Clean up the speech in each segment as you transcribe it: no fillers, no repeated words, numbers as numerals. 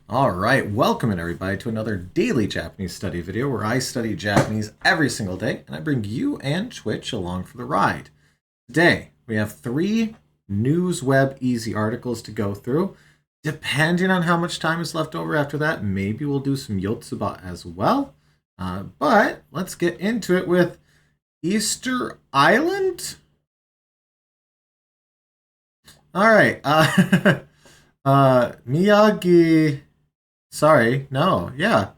All right, welcome in everybody to another daily Japanese study video where I study Japanese every single day and I bring you and Twitch along for the ride. Today, we have 3 NewsWeb easy articles to go through. Depending on how much time is left over after that, maybe we'll do some Yotsuba as well. But let's get into it with Easter Island. All right, Miyagi. Sorry, no, yeah.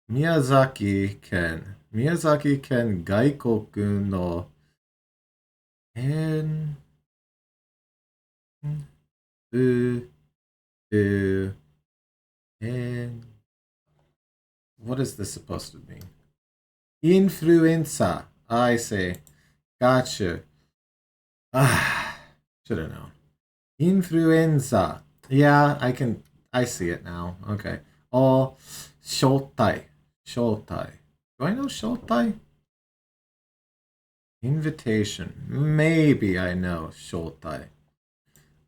Miyazaki ken gaikoku no en u u en. What is this supposed to mean? Influenza. I say. Gotcha. Should have known. Influenza. Yeah, I see it now. Okay. Oh, shotai. Shotai. Do I know shotai? Invitation. Maybe I know shotai.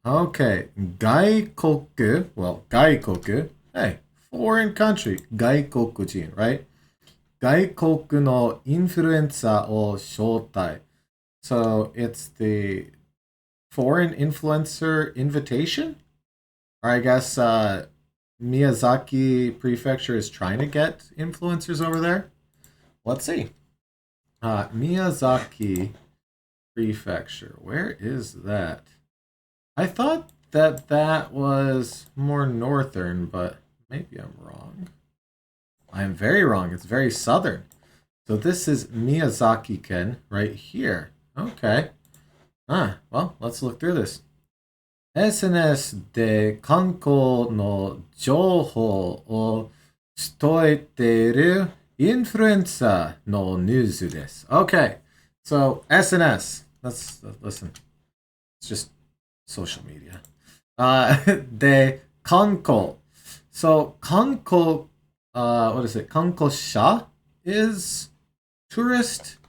Okay. Gaikoku. Well, gaikoku. Hey, foreign country. Gaikokujin, right? Gaikoku no influenza o shotai. So it's the foreign influencer invitation? Or I guess Miyazaki Prefecture is trying to get influencers over there. Let's see. Miyazaki Prefecture. Where is that? I thought that was more northern, but maybe I'm wrong. I am very wrong. It's very southern. So this is Miyazaki-ken right here. Okay. Well, let's look through this. SNS で観光の情報を伝えているインフルエンサーのニュースです。Okay, so SNS. Let's listen. It's just social media. で、観光. So, 観光, what is it? 観光者 is tourist.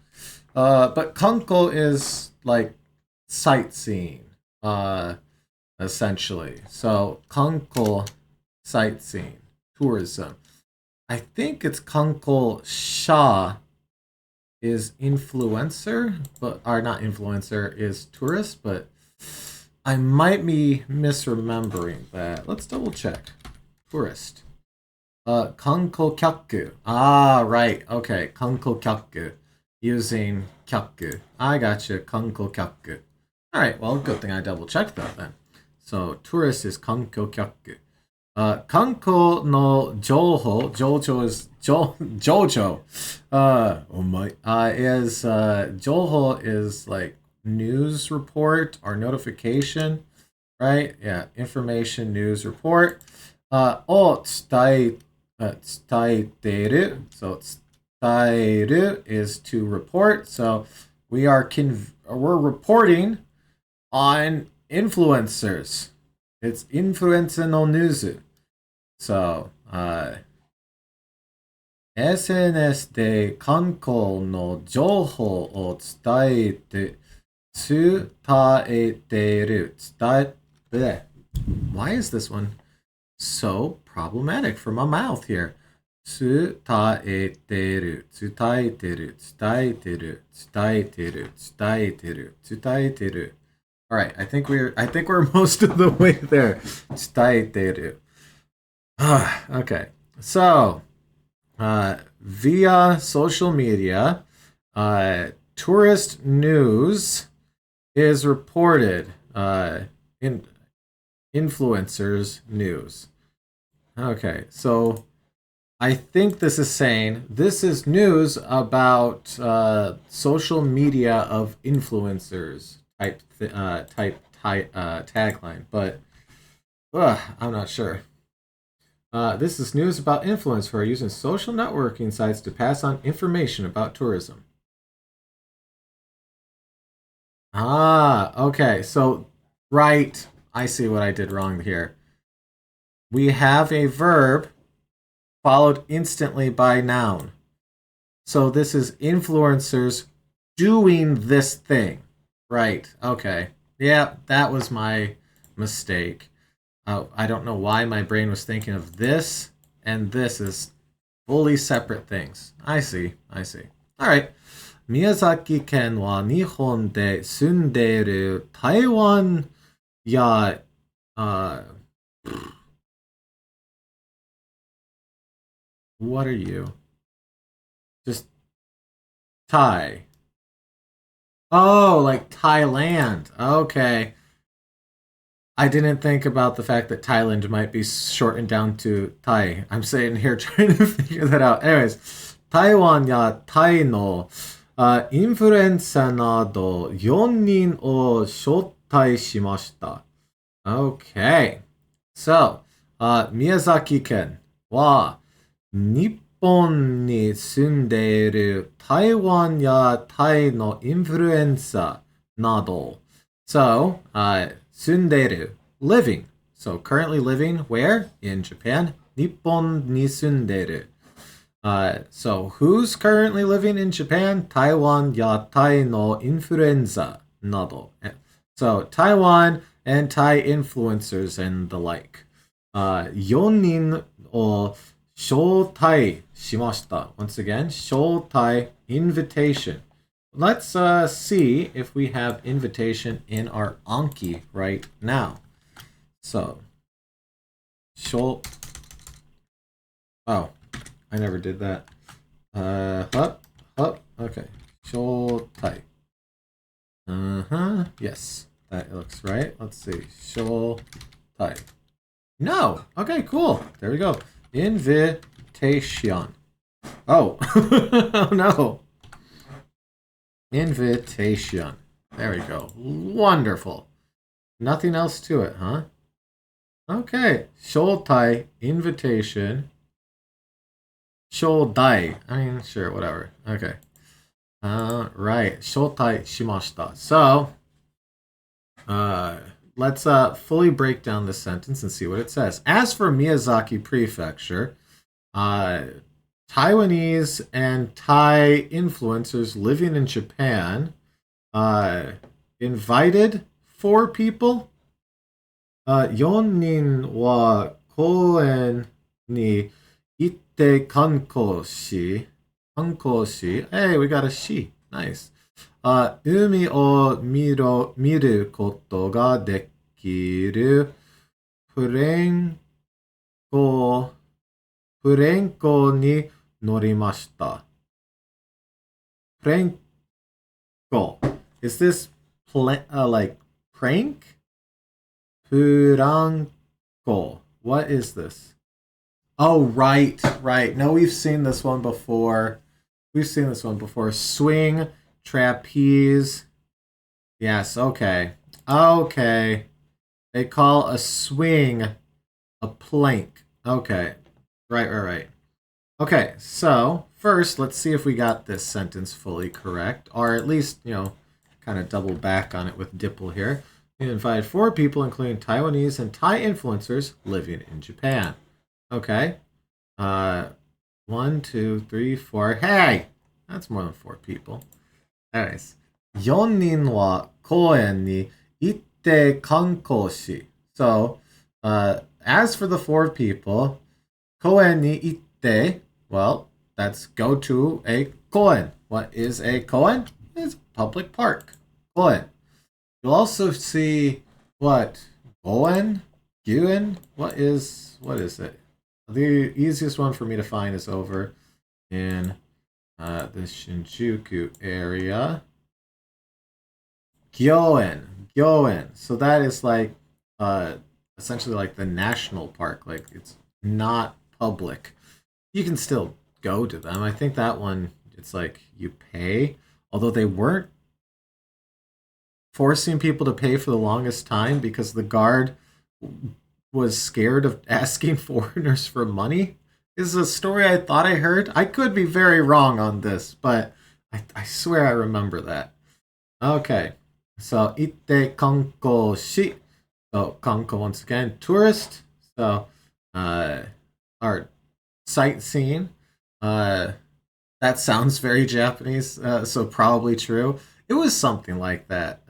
But 観光 is like sightseeing. Essentially. So, kanko sightseeing, tourism. I think it's kanko sha is influencer, or not influencer, is tourist, but I might be misremembering that. Let's double check. Tourist. Kanko kyaku. Ah, right. Okay. Kanko kyaku. Using kyaku. I gotcha. Kanko kyaku. All right. Well, good thing I double checked that then. So, tourist is kanko kyaku. Kanko no joho, jojo is jojo. Oh my. Is joho is like news report or notification, right? Yeah, information news report. O tsudaiteru. So tsudaiteru is to report. So we're reporting on influencers. It's influencer no news. So, SNS で観光の情報を伝えている。Why is this one so problematic for my mouth here? 伝えてる、伝えてる、伝えてる、伝えてる、伝えてる、伝えてる。All right, I think we're most of the way there. 伝えてる. Okay, so via social media, tourist news is reported in influencers news. Okay, so I think this is saying this is news about social media of influencers type tagline, but I'm not sure. This is news about influencers who are using social networking sites to pass on information about tourism. Okay. So, right. I see what I did wrong here. We have a verb followed instantly by noun. So this is influencers doing this thing. Right. Okay. Yeah, that was my mistake. Oh, I don't know why my brain was thinking of this and this as fully separate things. I see. I see. All right. 宮崎県は日本で住んでいる台湾や、what are you? Just Thai. Oh, like Thailand. Okay. I didn't think about the fact that Thailand might be shortened down to Thai. I'm sitting here trying to figure that out. Anyways, 台湾やタイのインフルエンサーなど4人を招待しました。Okay. So, 宮崎県は日本に住んでいる台湾やタイのインフルエンサーなど。So, 住んでいる living. So, currently living where? In Japan. 日本に住んでいる。So, who's currently living in Japan? 台湾やタイのインフルエンサーなど。So, Taiwan and Thai influencers and the like. 4人を招待しました。Once again, 招待 invitation. Let's see if we have invitation in our Anki right now. So, oh, I never did that. Okay. 招待. Yes, that looks right. Let's see. 招待. No. Okay, cool. There we go. Invitation. Oh. Oh no. Invitation. There we go. Wonderful. Nothing else to it, huh? Okay. Shotai, invitation. Shodai. I mean, sure, whatever. Okay. Right. Shotai shimashita. So, let's fully break down this sentence and see what it says. As for Miyazaki Prefecture, Taiwanese and Thai influencers living in Japan invited 4 people. 4人は公園に行って観光し、hey, we got a she. Nice. 海を見ることができるフレンコに乗りました。フレンコ. Is this like prank? フランコ. What is this? Oh, right. No, we've seen this one before. Swing, trapeze. Yes, okay. They call a swing a plank. Okay. Right. Okay, so first, let's see if we got this sentence fully correct, or at least, kind of double back on it with Dipple here. We invited 4 people, including Taiwanese and Thai influencers living in Japan. Okay. 1, 2, 3, 4. Hey! That's more than 4 people. Anyways. 4人は公園に行って観光し. So, as for the 4 people, 公園に行って, well, that's go to a koen. What is a koen? It's a public park. Koen. You'll also see what? Goen? Guen? What is it? The easiest one for me to find is over in the Shinjuku area. Gyoen. So that is like essentially like the national park. Like it's not public. You can still go to them. I think that one, it's like you pay. Although they weren't forcing people to pay for the longest time because the guard was scared of asking foreigners for money. This is a story I thought I heard. I could be very wrong on this, but I swear I remember that. Okay. So, itte kanko shi. So, kanko once again, tourist. So, art. Sightseeing. That sounds very Japanese, so probably true. It was something like that.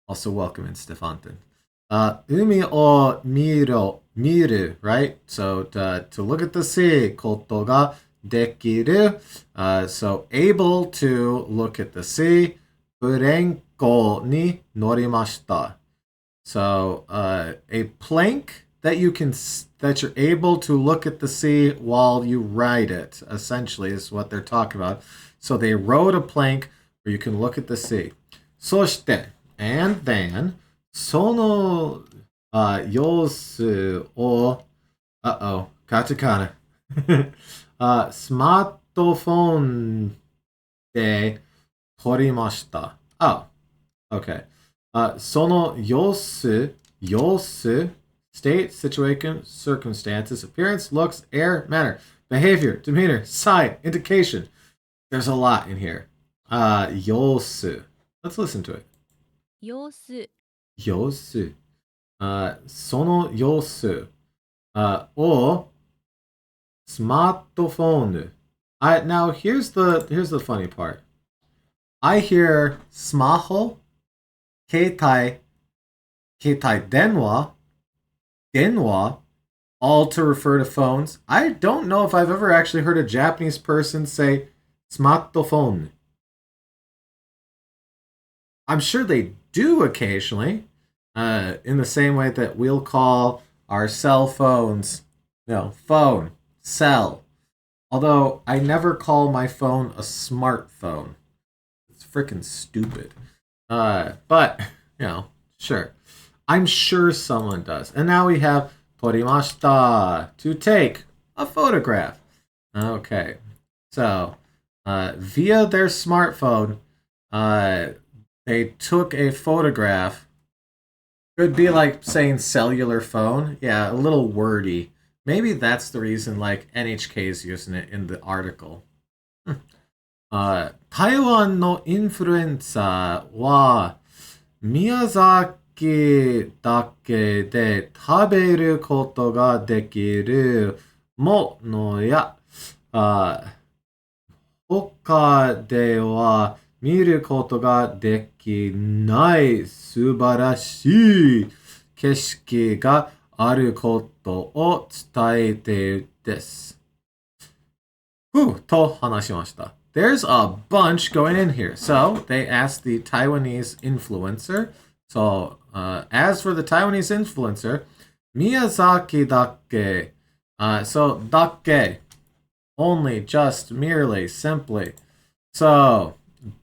Also, welcome in Stefanton. umi o miru, right? So to look at the sea, koto ga dekiru. So able to look at the sea. Burenko ni norimashita. So a plank that that you're able to look at the sea while you ride it, essentially, is what they're talking about. So they rode a plank where you can look at the sea. そして and then その様子を uh-oh, katakana スマートフォンで撮りました。Oh, okay. その様子 state, situation, circumstances, appearance, looks, air, manner, behavior, demeanor, sign, indication. There's a lot in here. 様子 Let's listen to it. 様子様子その様子をスマートフォン now here's the funny part. I hear スマホ携帯電話 all to refer to phones. I don't know if I've ever actually heard a Japanese person say スマートフォン. I'm sure they do occasionally, in the same way that we'll call our cell phones, phone, cell. Although I never call my phone a smartphone. It's freaking stupid. But, sure. I'm sure someone does. And now we have torimashita, to take a photograph. Okay. So, via their smartphone, they took a photograph. It would be like saying cellular phone. Yeah, a little wordy. Maybe that's the reason like NHK is using it in the article. 台湾のインフルエンサーは宮崎だけで食べることができるものや他では見ることができない素晴らしい景色があることを伝えてです。と話しました。There's a bunch going in here. So they asked the Taiwanese influencer. So as for the Taiwanese influencer, Miyazaki dakke. So dakke, only, just, merely, simply. So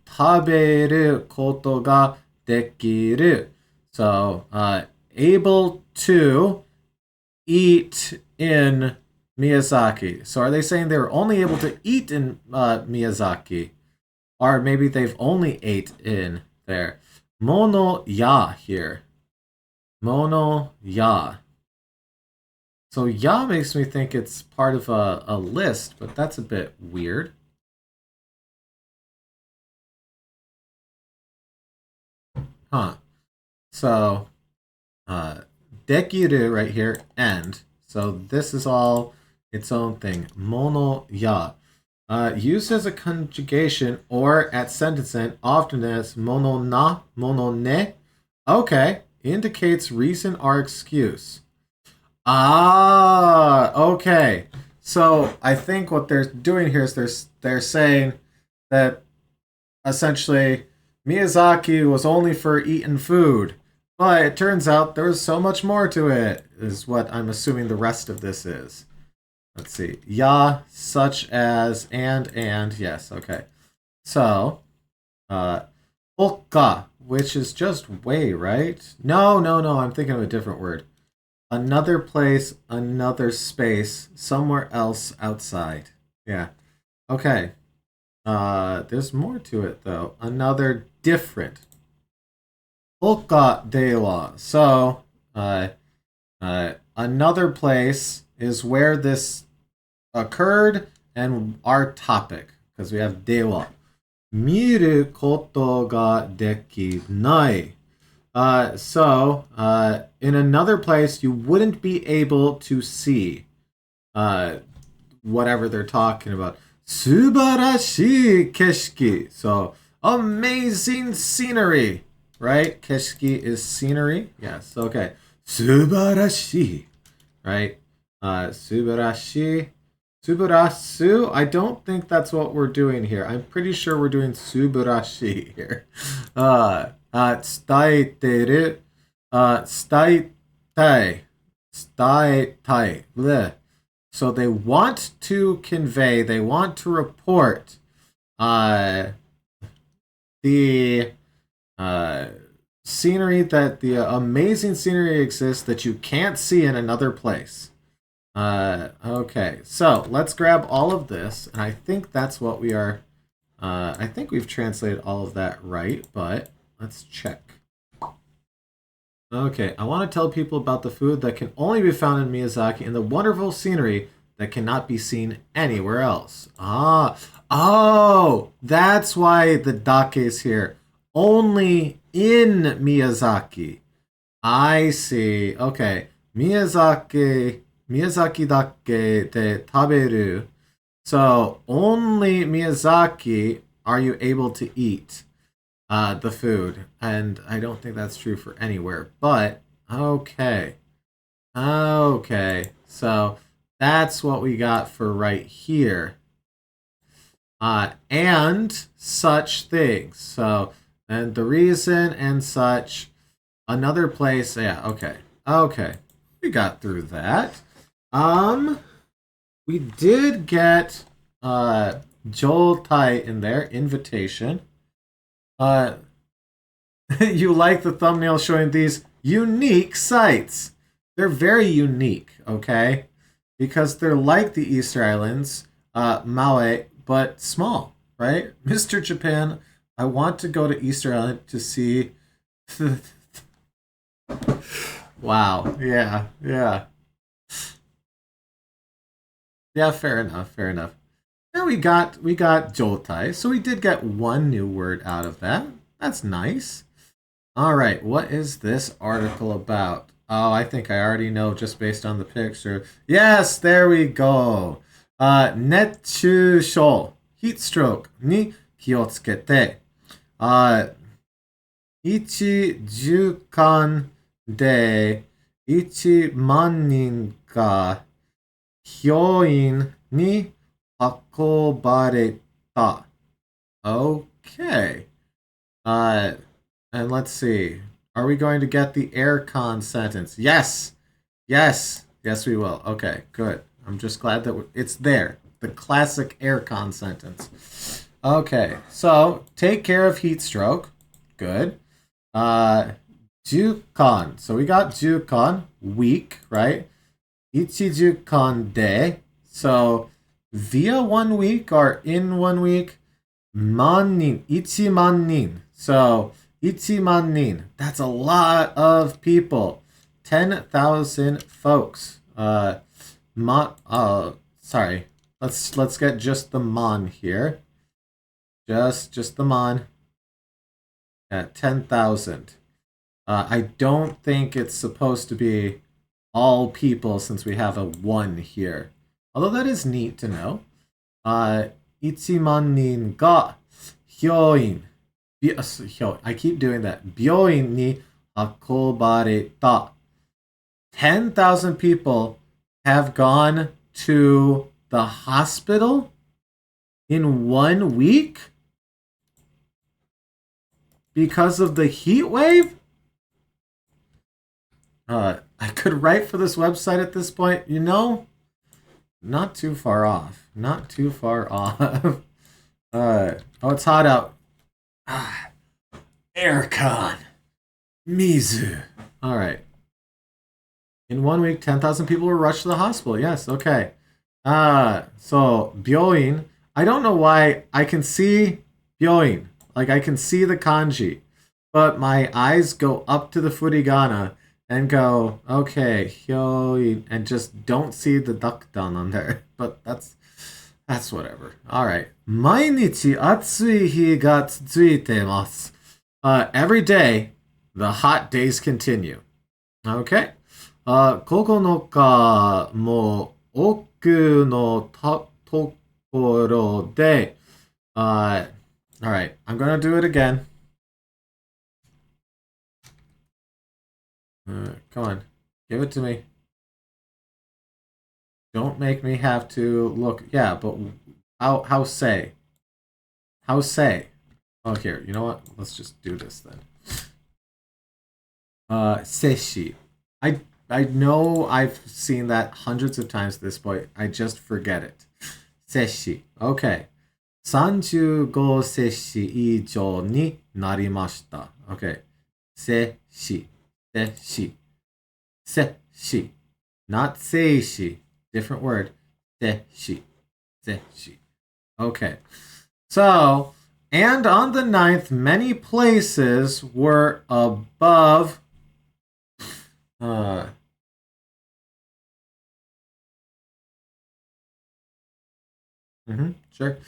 食べることができる. So able to eat in Miyazaki. So are they saying they were only able to eat in Miyazaki? Or maybe they've only ate in there. Mono ya here. Mono ya. So ya makes me think it's part of a list, but that's a bit weird. Huh. So, dekiru right here, and. So this is all its own thing. Mono ya. Used as a conjugation or at sentence end, often as mono na, mono ne. Okay. Indicates reason or excuse. Ah, okay. So I think what they're doing here is they're saying that essentially Miyazaki was only for eating food. But it turns out there was so much more to it, is what I'm assuming the rest of this is. Let's see. Ya, such as, and, yes, okay. So, oka, which is just way, right? No, I'm thinking of a different word. Another place, another space, somewhere else outside. Yeah. Okay. There's more to it, though. Another different. Oka dewa. So, another place is where this occurred and our topic, because we have dewa. Miru koto ga dekinai. So, in another place, you wouldn't be able to see whatever they're talking about. Subarashii keshiki. So, amazing scenery. right? Keshiki is scenery. Yes, okay. Subarashi, right? Subarashi. Subarasu. I don't think that's what we're doing here. I'm pretty sure we're doing subarashi here. Tsudaiteru. Tsudaitai. Tsudaitai. Bleh. So they want to convey, they want to report the scenery, that the amazing scenery exists that you can't see in another place. Okay, so let's grab all of this, and I think that's what we are. I think we've translated all of that right, but let's check. Okay, I want to tell people about the food that can only be found in Miyazaki and the wonderful scenery that cannot be seen anywhere else. Oh, that's why the dake is here. Only in Miyazaki. I see. Okay, Miyazaki dake de taberu. So only Miyazaki are you able to eat the food, and I don't think that's true for anywhere. But okay, so that's what we got for right here. And such things. So, and the reason and such. Another place. Yeah. Okay. We got through that. We did get Joel Tai in there. Invitation. You like the thumbnail showing these unique sites. They're very unique, okay? Because they're like the Easter Islands, Maui, but small, right? Mr. Japan, I want to go to Easter Island to see. Wow. Yeah. Yeah, fair enough. Yeah, we got Joltai, so we did get one new word out of that. That's nice. All right, what is this article about? Oh, I think I already know just based on the picture. Yes, there we go. Netshusho, heat stroke ni kiotsukete. 1週間で1万人が病院に運ばれた. Okay. And let's see. Are we going to get the aircon sentence? Yes, we will. Okay, good. I'm just glad that it's there. The classic aircon sentence. Okay, so take care of heat stroke. Good. Jukan. So we got Jukan, week, right? Ichijukan de. So via 1 week or in 1 week. Mannin. Ichimannin. So ichimannin. That's a lot of people. 10,000 folks. Sorry. Let's get just the mon here. Just the mon. At 10,000. I don't think it's supposed to be all people since we have a 1 here. Although that is neat to know. 1万人が病院. I keep doing that. 病院に運ばれた. 10,000 people have gone to the hospital in 1 week because of the heat wave? I could write for this website at this point, not too far off. Oh, it's hot out. Aircon. Mizu. All right. In 1 week, 10,000 people were rushed to the hospital. Yes, okay. So, byoin. I don't know why I can see byoin. Like, I can see the kanji. But my eyes go up to the furigana and go, okay, hyoin, and just don't see the duckdown on there. But that's whatever. All right. 毎日暑い日が続いてます. Every day, the hot days continue. Okay. 9日も多くのところで, all right, I'm gonna do it again. Come on. Give it to me. Don't make me have to look. Yeah, but how say? How say? Oh, here. You know what? Let's just do this then. Seshi. I know I've seen that hundreds of times at this point. I just forget it. Seshi. Okay. 35セ氏以上になりました。Okay. セ氏。セ氏。セ氏。Not セ氏. Different word. セ氏。セ氏. Okay. So, and on the 9th, many places were above sure.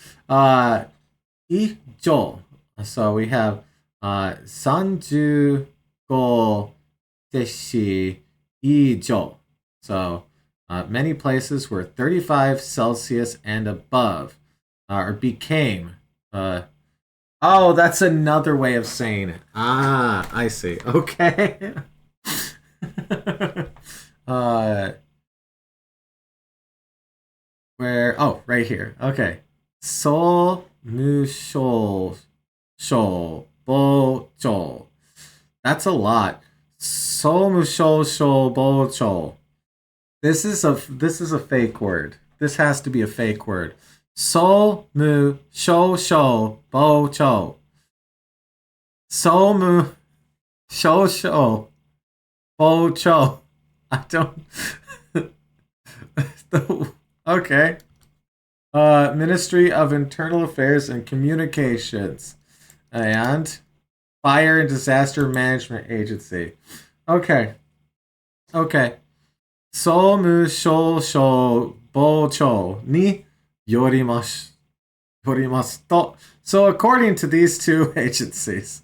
以上. So we have 35セ氏以上. So many places were 35 Celsius and above, or became. Oh, that's another way of saying it. Ah, I see. Okay. Where? Oh, right here. Okay. So mu shou shou bo chou. That's a lot. So mu shou shou bo chou. This is a fake word. This has to be a fake word. So mu shou shou bo chou. So mu shou shou bo chou. I don't. Okay. Ministry of Internal Affairs and Communications and Fire and Disaster Management Agency. Okay. Okay. 総務省消防庁によりますと. So according to these two agencies,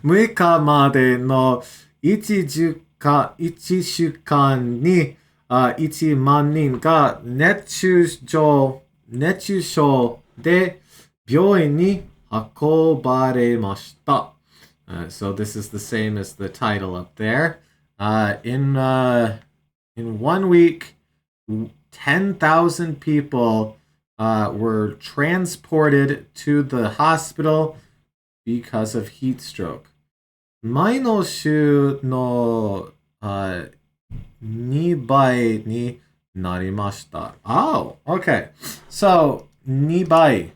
6日までの1週間に1万人が熱中症で病院に運ばれました. So this is the same as the title up there. In 1 week, 10,000 people were transported to the hospital because of heat stroke. 前の週の2倍になりました. Oh, okay. So, 2倍,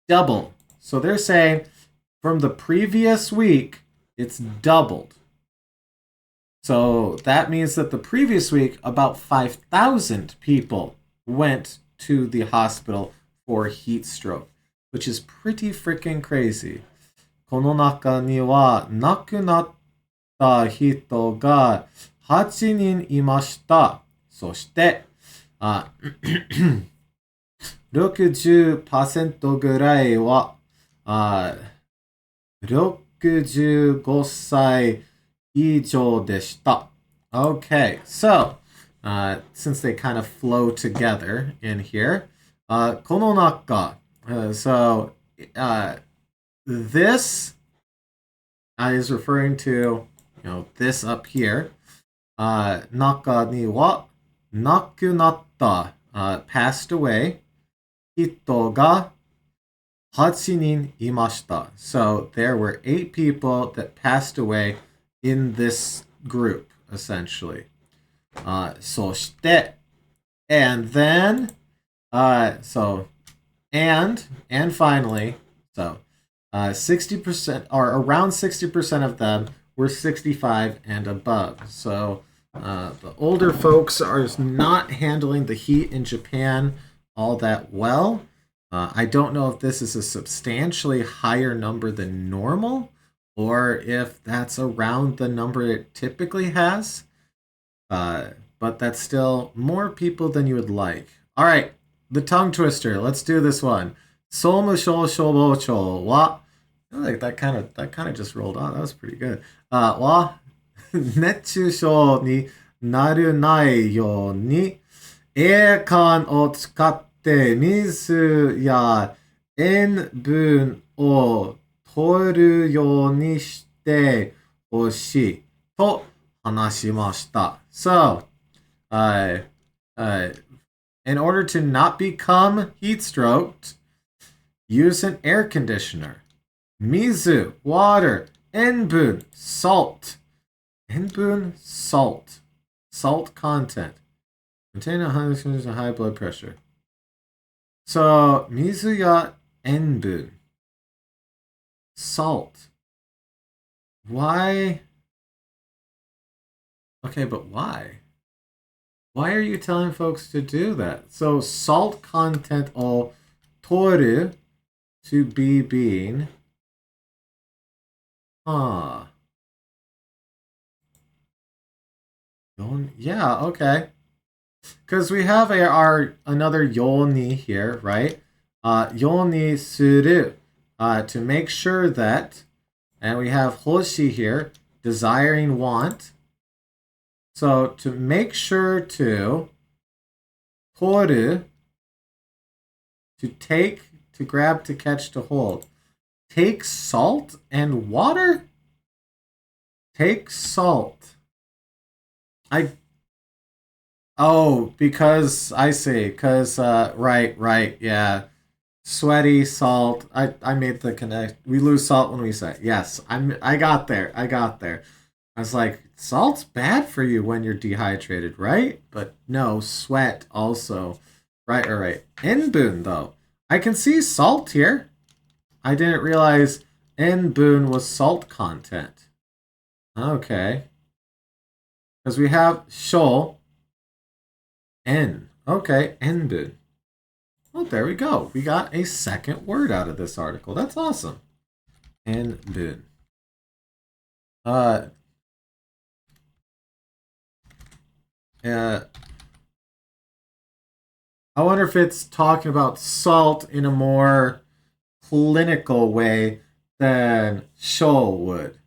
double. So they're saying from the previous week, it's doubled. So that means that the previous week, about 5,000 people went to the hospital for heat stroke, which is pretty freaking crazy. この中には亡くなった人が8人いました。そして、60% ぐらいは65歳以上でした. Okay, so since they kind of flow together in here, この中, so this is referring to, this up here. 中には亡くなった, passed away, 人が8人いました. So there were 8 people that passed away in this group, essentially. そして、and then, so, and finally, so, 60% or around 60% of them were 65 and above. So the older folks are not handling the heat in Japan all that well. I don't know if this is a substantially higher number than normal or if that's around the number it typically has. But that's still more people than you would like. All right, the tongue twister. Let's do this one. 総務省消防庁は like that kind of just rolled on. That was pretty good. は熱中症にならないようにエアコンを使って水や塩分を取るようにして欲しいと話しました。So, uh, in order to not become heat stroked, use an air conditioner. Mizu, water. Enbun, salt. Enbun, salt. Salt content. Contain 100% of high blood pressure. So, mizu ya enbun. Salt. Why? Okay, but why? Why are you telling folks to do that? So, salt content o toru to be being. Huh. Yeah, okay. Because we have our another yoni here, right? Yoni suru, to make sure that, and we have hoshi here, desiring want. So to make sure to toru, to take, to grab, to catch, to hold. Take salt and water? Take salt. Because I see. Because, right, yeah. Sweaty, salt. I made the connect. We lose salt when we say. Yes, I got there. I was like, salt's bad for you when you're dehydrated, right? But no, sweat also. Right, all right. Enbun, though. I can see salt here. I didn't realize enbun was salt content. Okay. Because we have shol, en. Okay, enbun. Well, there we go. We got a second word out of this article. That's awesome. Enbun. I wonder if it's talking about salt in a more clinical way than shol would.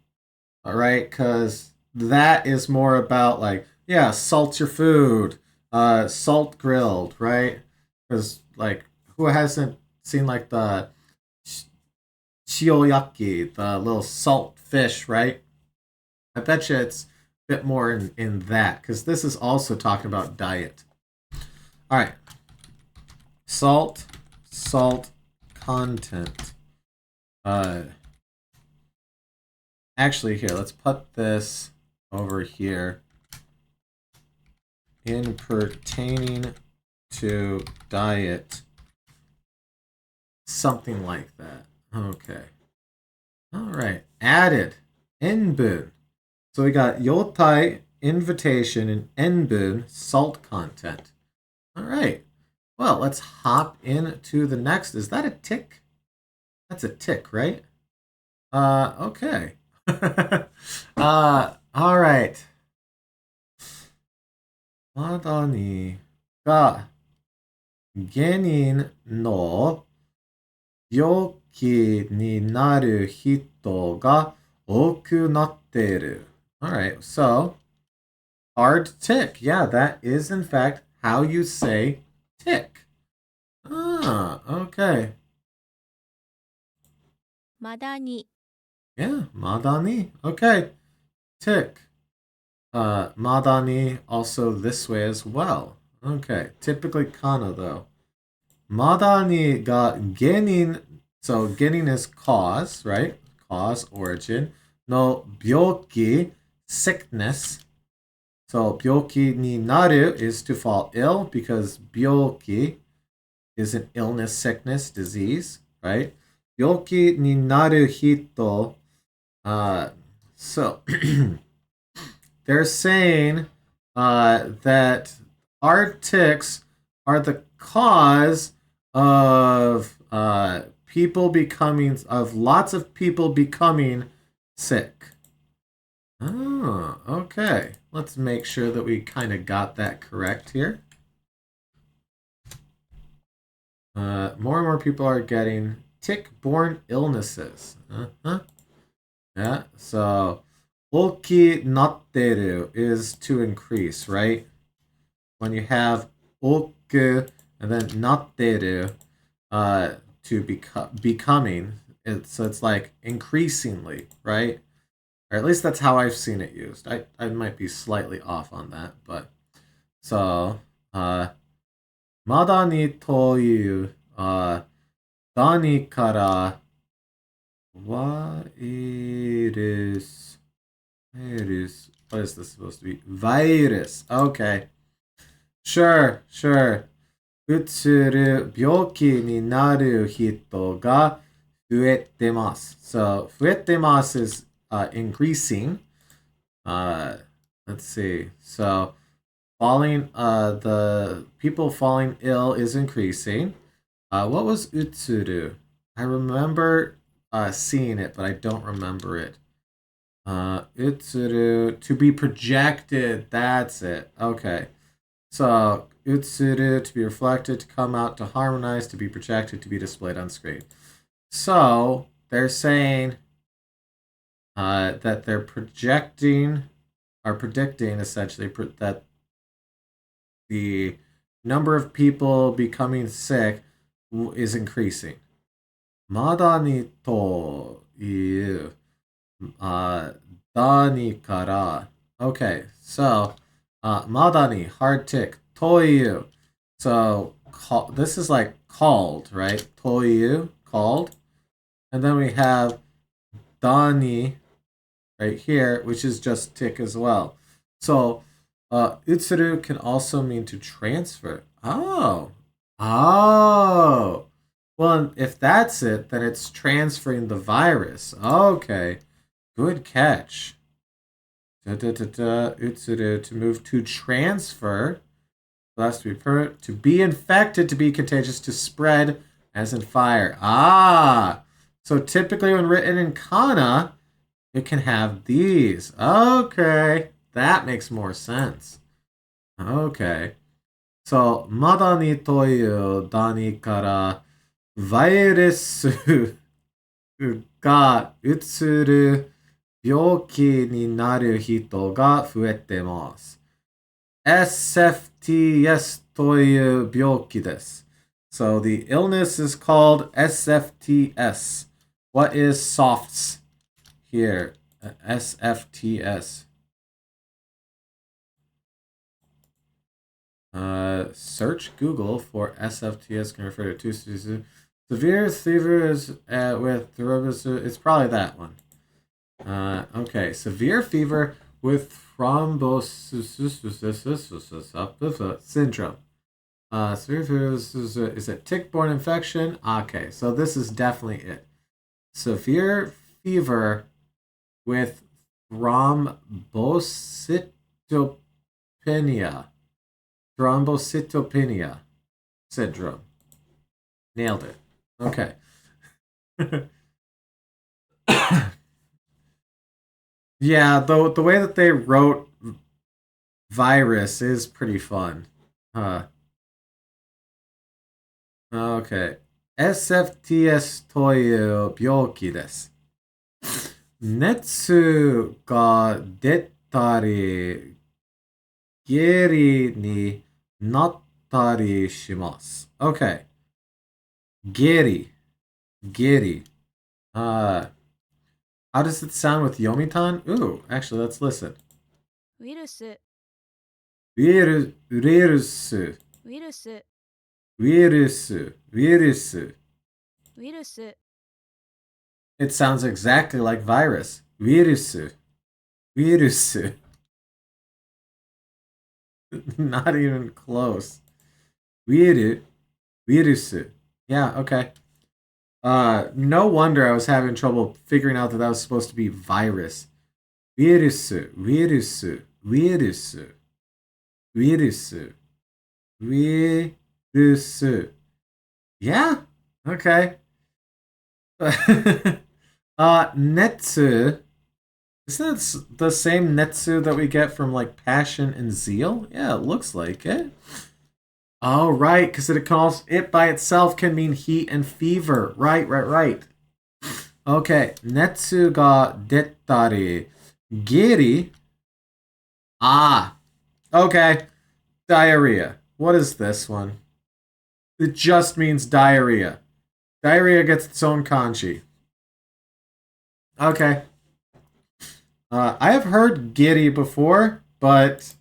All right, because that is more about like, yeah, salt your food, salt grilled, right? Because like, who hasn't seen like the shioyaki, the little salt fish, right? I bet you it's a bit more in that because this is also talking about diet. All right, salt content. Actually, here, let's put this over here. In pertaining to diet, something like that. Okay. All right. Added. Enbun. So we got yotai, invitation, and enbun, salt content. All right. Well, let's hop into the next. Is that a tick? That's a tick, right? Okay. All right. まだにが原因の病気になる人が多くなっている. Alright, so hard tick. Yeah, that is in fact how you say tick. Okay. まだに Yeah, madani. Okay. Tick. Madani also this way as well. Okay. Typically kana though. Madani ga genin. So genin is cause, right? Cause, origin. No byoki, sickness. So byoki ni naru is to fall ill because byoki is an illness, sickness, disease, right? Byoki ni naru hito. So they're saying that our ticks are the cause of lots of people becoming sick. Oh, okay. Let's make sure that we kind of got that correct here. More and more people are getting tick-borne illnesses. Yeah, so oki natteru is to increase, right? When you have oku and then natteru, to becoming, it's like increasingly, right? Or at least that's how I've seen it used. I might be slightly off on that, but so mada ni toyu dani kara virus. What is this supposed to be? Virus. Okay. Sure. うつる病気になる人が増えてます。So, 増えてます is increasing. Let's see. So, the people falling ill is increasing. What was utsuru? I remember seeing it, but I don't remember it. Utsuru, to be projected. That's it. Okay. So, utsuru, to be reflected, to come out, to harmonize, to be projected, to be displayed on screen. So, they're saying that they're predicting essentially that the number of people becoming sick is increasing. Mada ni to iu dani kara. Okay, so madani, hard tick, toyu. So this is like called, right? Toyu, called. And then we have dani right here, which is just tick as well. So utsuru can also mean to transfer. Oh. Well, if that's it, then it's transferring the virus. Okay. Good catch. Utsuru, to move, to transfer. Last to be to be infected, to be contagious, to spread, as in fire. So typically when written in kana, it can have these. Okay. That makes more sense. Okay. So, mada ni toyu dani kara virusu ga utsuru byoki ni naru hito ga fuete masu. SFTS toyu byoki desu. So the illness is called SFTS. What is SOFTS here? SFTS. Search Google for SFTS can refer to two severe fevers with thrombosis. It's probably that one. Okay, severe fever with thrombosis syndrome. Severe fever is a tick-borne infection. Okay, so this is definitely it. Severe fever with thrombocytopenia syndrome. Nailed it. Okay. Yeah, the way that they wrote virus is pretty fun. Okay. SFTS という病気です。熱が出たり、下痢になったりします。Okay. Giri. How does it sound with Yomitan? Ooh, actually, let's listen. ウイルス Virus. ウイルス It sounds exactly like virus. Virus. Not even close. Virus. Yeah, okay. No wonder I was having trouble figuring out that was supposed to be virus. Virus. Yeah, okay. Netsu. Isn't it the same Netsu that we get from like Passion and Zeal? Yeah, it looks like it. Oh, right, because it by itself can mean heat and fever. Right. Okay, Netsu ga dettari. Giri. Okay. Diarrhea. What is this one? It just means diarrhea. Diarrhea gets its own kanji. Okay. I have heard giddy before, but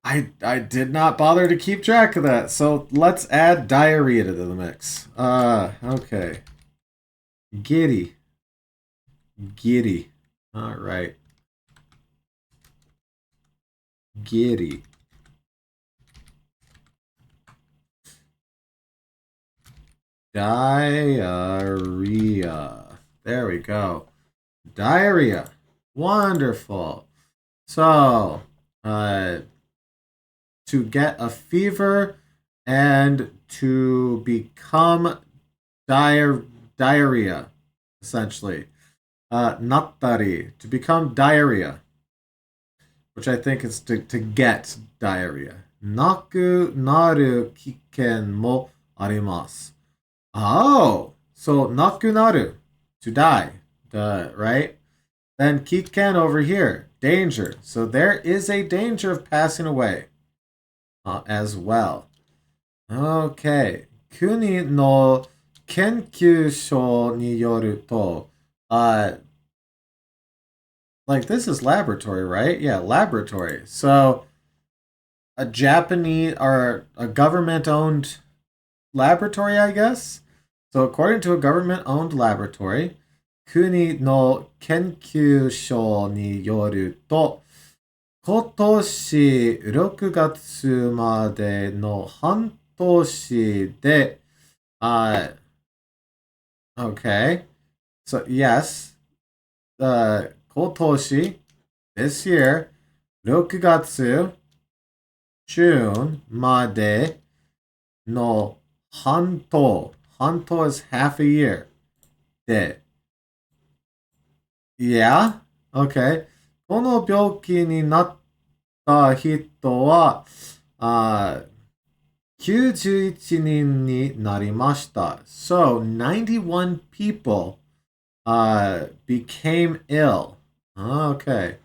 I did not bother to keep track of that. So let's add diarrhea to the mix. Okay. Giddy. Giddy. All right. Giddy. Diarrhea. There we go. Diarrhea. Wonderful. So, to get a fever and to become diarrhea, essentially. Nattari, to become diarrhea, which I think is to get diarrhea. Naku naru kiken mo arimasu. Oh, so naku naru, to die, right? Then kiken over here, danger. So there is a danger of passing away as well. Okay. Kuni no kenkyusho ni yoru to. Like this is laboratory, right? Yeah, laboratory. So a Japanese or a government-owned laboratory, I guess. So according to a government-owned laboratory, Kuni no kenkyusho ni yoru to, 今年6月までの半年で、okay. So yes, 今年 this year 6月 June までの半年 is half a year で yeah, okay. この病気になった人は91人になりました。So 91 people became ill. Okay.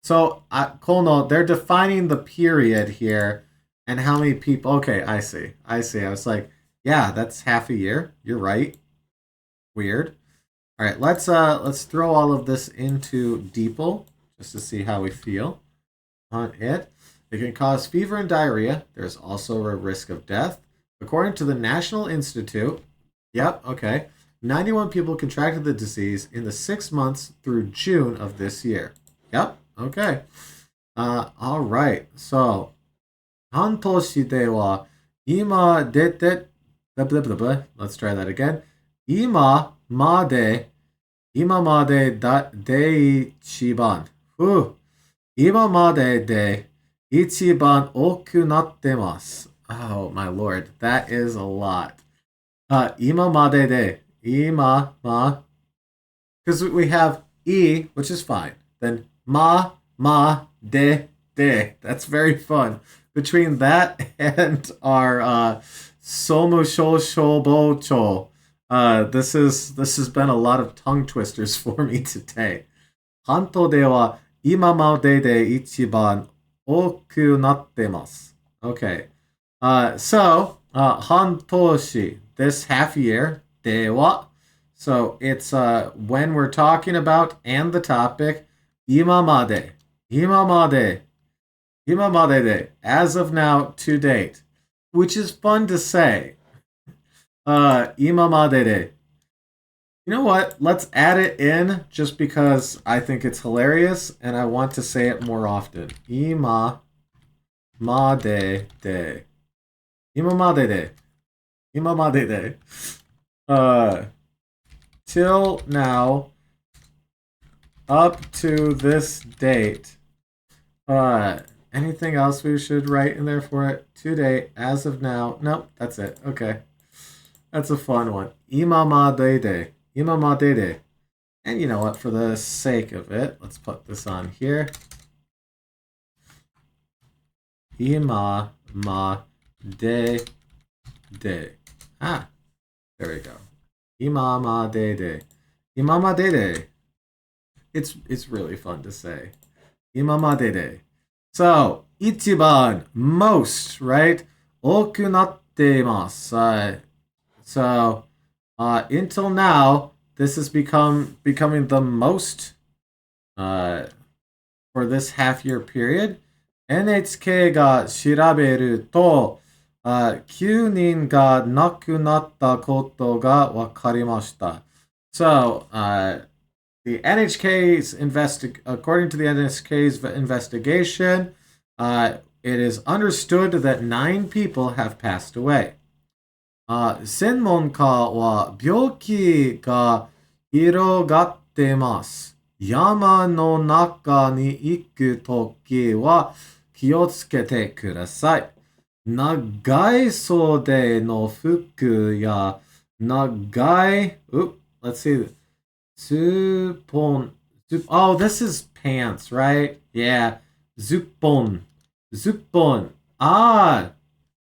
So, they're defining the period here and how many people. Okay, I see. I was like, yeah, that's half a year. You're right. Weird. All right, let's throw all of this into DeepL just to see how we feel on it. It can cause fever and diarrhea. There's also a risk of death. According to the National Institute, yep, okay, 91 people contracted the disease in the 6 months through June of this year. Yep, okay. All right, so, 半年では今出て、let's try that again. 今までで一番。今までで一番多くなってます。Oh, my lord, that is a lot. 今までで、because we have e, which is fine. Then de. That's very fun. Between that and our somu sho shobocho, this has been a lot of tongue twisters for me today. 関東では今までで一番多くなってます。Okay. So, 半年, this half year, では. So, it's when we're talking about and the topic, 今までで, as of now, to date, which is fun to say. 今までで. You know what? Let's add it in just because I think it's hilarious and I want to say it more often. 今までで. Till now, up to this date. Anything else we should write in there for it? To date, as of now. Nope, that's it. Okay. That's a fun one. 今までで. And you know what? For the sake of it, let's put this on here. 今までで. Ah, there we go. 今までで. It's really fun to say. 今までで. So, 一番, most, right? 多くなっています。So, until now, this has becoming the most for this half-year period. NHK が調べると、9人が亡くなったことが分かりました。So, the NHK's according to the NHK's investigation, it is understood that 9 people have passed away. 専門家は病気が広がってます。山の中に行くときは気をつけてください。長い袖の服や長い、let's see, Zupon. Oh, this is pants, right? Yeah. Zupon. Zupon. Ah,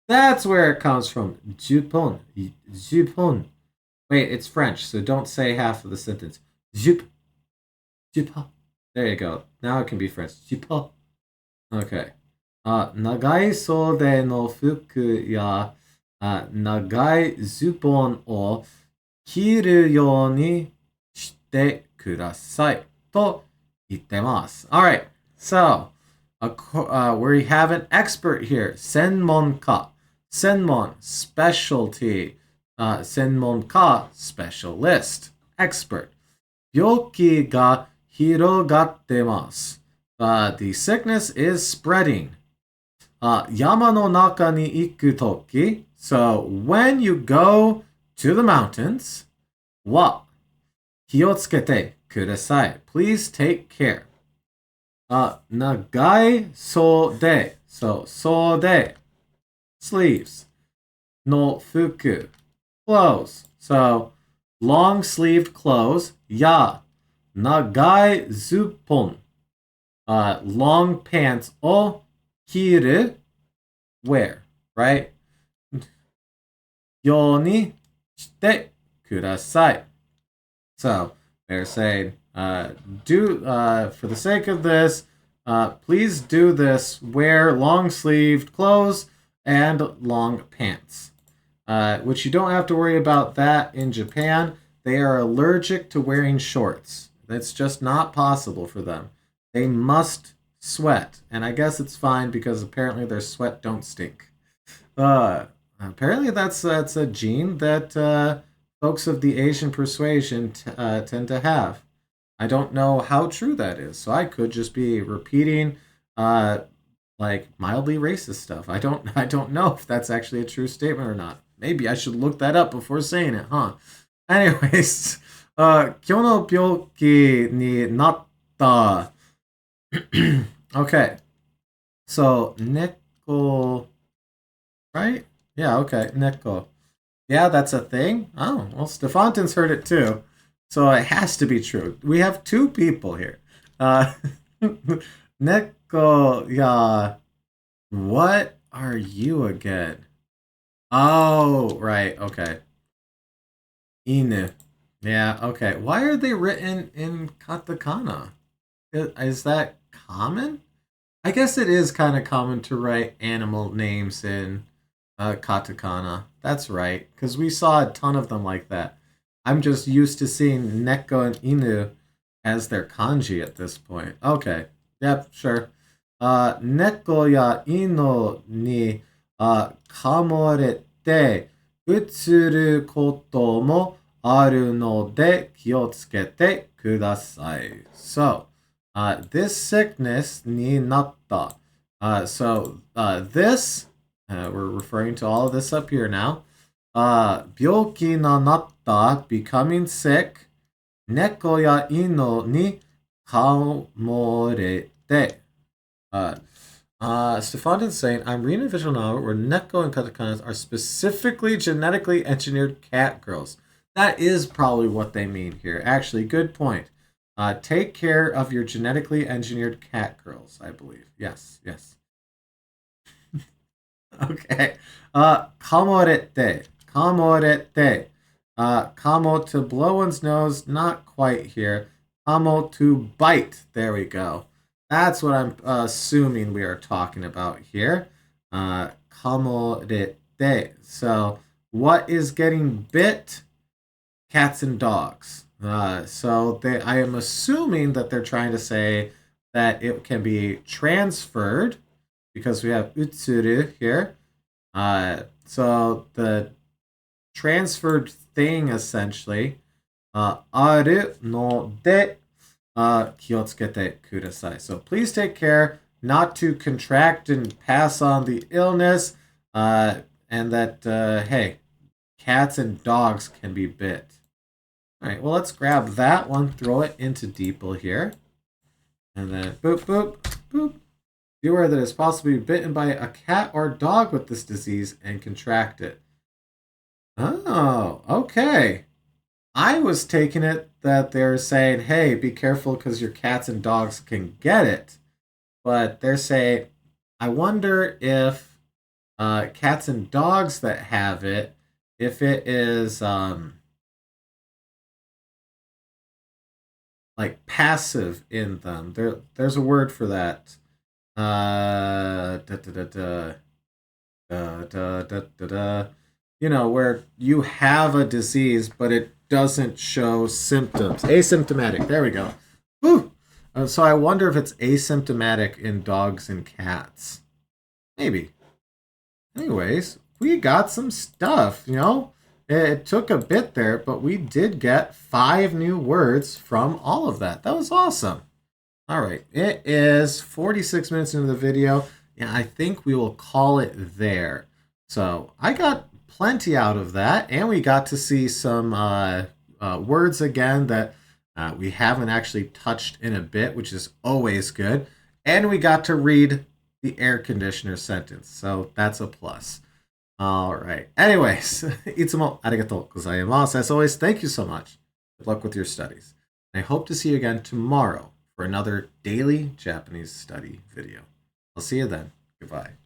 that's where it comes from. Jupon. Jupon. Wait, it's French, so don't say half of the sentence. Jup. Jupa. There you go. Now it can be French. Jupa. Okay. 長い袖の服や長いズボンを着るようにしてくださいと言ってます。Alright, so we have an expert here. 専門家。専門 specialty. 専門家 specialist. Expert. 病気が広がってます。The sickness is spreading. 山の中に行くとき So when you go to the mountains は気をつけてください Please take care. 長い袖 So 袖 sleeves の服 clothes. So long sleeved clothes や長いズボン long pants を着る wear, right? ようにしてください So they're saying, for the sake of this, please do this. Wear long-sleeved clothes and long pants. Which you don't have to worry about that in Japan. They are allergic to wearing shorts. That's just not possible for them. They must sweat. And I guess it's fine because apparently their sweat don't stink. Apparently that's a gene that folks of the Asian persuasion tend to have. I don't know how true that is, so I could just be repeating like mildly racist stuff. I don't know if that's actually a true statement or not. Maybe I should look that up before saying it, huh? Anyways, 今日の病気になった Okay. So, neko, right? Yeah, okay, neko. Yeah, that's a thing? Oh, well, Stefanton's heard it too. So it has to be true. We have 2 people here. Neko, yeah. What are you again? Oh, right, okay. Inu. Yeah, okay. Why are they written in katakana? Is that common? I guess it is kind of common to write animal names in katakana. That's right, because we saw a ton of them like that. I'm just used to seeing neko and inu as their kanji at this point. Okay, yep, sure. Neko ya inu ni kamorete utsuru koto mo aru no de kiotsukete kudasai. So, this sickness ni natta. This, we're referring to all of this up here now. Byoki na natta, becoming sick. Neko ya ino ni kamorete. Stefanton's saying, I'm reading a visual novel where neko and katakanas are specifically genetically engineered cat girls. That is probably what they mean here. Actually, good point. Take care of your genetically engineered cat girls, I believe. Yes. Okay. Kamorete. Kamo to blow one's nose, not quite here. Kamo to bite. There we go. That's what I'm assuming we are talking about here. Kamorete. So, what is getting bit? Cats and dogs. So I am assuming that they're trying to say that it can be transferred because we have utsuru here. So the transferred thing essentially, aru no de, kiotsukete kudasai. So please take care not to contract and pass on the illness, and that, hey, cats and dogs can be bit. All right, well, let's grab that one, throw it into DeepL here, and then boop, boop, boop. Be aware that it's possible to be bitten by a cat or dog with this disease and contract it. Oh, okay. I was taking it that they're saying, hey, be careful because your cats and dogs can get it. But they're saying, I wonder if cats and dogs that have it, if it is like passive in them. There's a word for that. You know, where you have a disease, but it doesn't show symptoms. Asymptomatic. There we go. Whew. So I wonder if it's asymptomatic in dogs and cats. Maybe. Anyways, we got some stuff, you know? It took a bit there, but we did get 5 new words from all of that. That was awesome. All right, it is 46 minutes into the video, and I think we will call it there. So I got plenty out of that, and we got to see some words again that we haven't actually touched in a bit, which is always good. And we got to read the air conditioner sentence, so that's a plus. All right. Anyways, いつもありがとうございます. As always, thank you so much. Good luck with your studies. I hope to see you again tomorrow for another daily Japanese study video. I'll see you then. Goodbye.